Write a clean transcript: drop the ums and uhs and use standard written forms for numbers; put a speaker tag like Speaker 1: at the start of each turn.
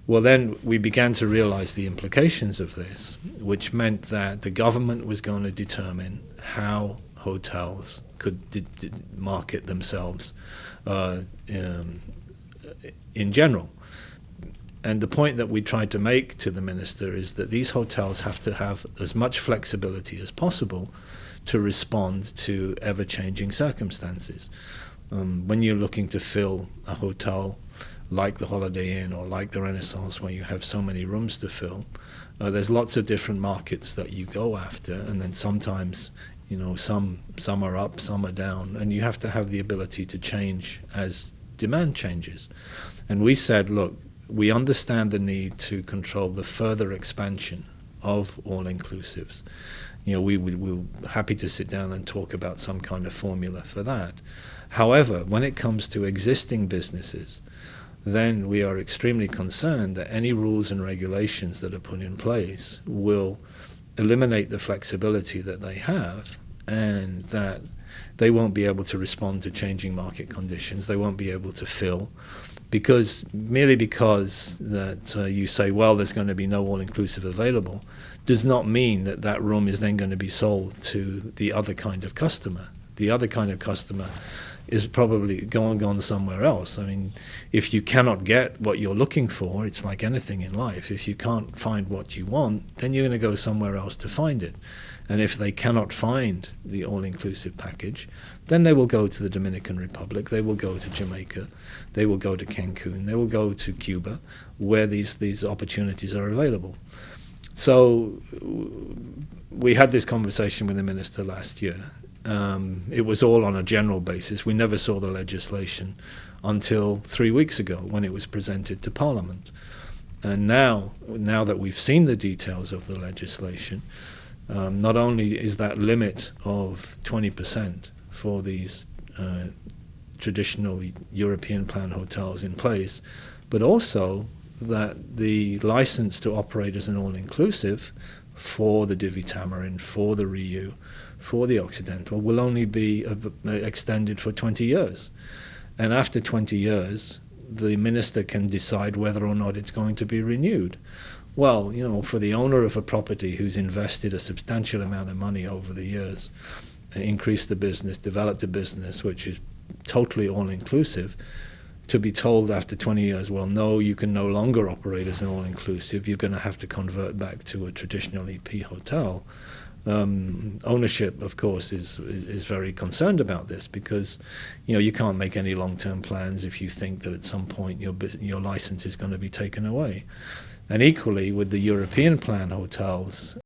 Speaker 1: Well, then we began to realize the implications of this, which meant that the government was going to determine how hotels could market themselves in general. And the point that we tried to make to the minister is that these hotels have to have as much flexibility as possible to respond to ever-changing circumstances. When you're looking to fill a hotel like the Holiday Inn or like the Renaissance, where you have so many rooms to fill, there's lots of different markets that you go after, and then sometimes, you know, some are up, some are down, and you have to have the ability to change as demand changes. And we said, look, we understand the need to control the further expansion of all-inclusives. You know, we're happy to sit down and talk about some kind of formula for that. However, when it comes to existing businesses, then we are extremely concerned that any rules and regulations that are put in place will eliminate the flexibility that they have, and that they won't be able to respond to changing market conditions. They won't be able to fill, because that you say, well, there's going to be no all-inclusive available, does not mean that that room is then going to be sold to the other kind of customer. The other kind of customer is probably gone somewhere else. I mean, if you cannot get what you're looking for, it's like anything in life. If you can't find what you want, then you're going to go somewhere else to find it. And if they cannot find the all-inclusive package, then they will go to the Dominican Republic, they will go to Jamaica, they will go to Cancun, they will go to Cuba, where these opportunities are available. So we had this conversation with the minister last year. It was all on a general basis. We never saw the legislation until 3 weeks ago, when it was presented to Parliament. And now that we've seen the details of the legislation, not only is that limit of 20% for these traditional European plan hotels in place, but also that the license to operate as an all-inclusive for the Divi Tamarind, for the Riu, for the Occidental will only be extended for 20 years. And after 20 years, the minister can decide whether or not it's going to be renewed. Well, you know, for the owner of a property who's invested a substantial amount of money over the years, increased the business, developed a business which is totally all-inclusive, to be told after 20 years, well, no, you can no longer operate as an all-inclusive, you're going to have to convert back to a traditional EP hotel. Ownership, of course, is very concerned about this, because, you know, you can't make any long-term plans if you think that at some point your license is going to be taken away. And equally with the European plan hotels,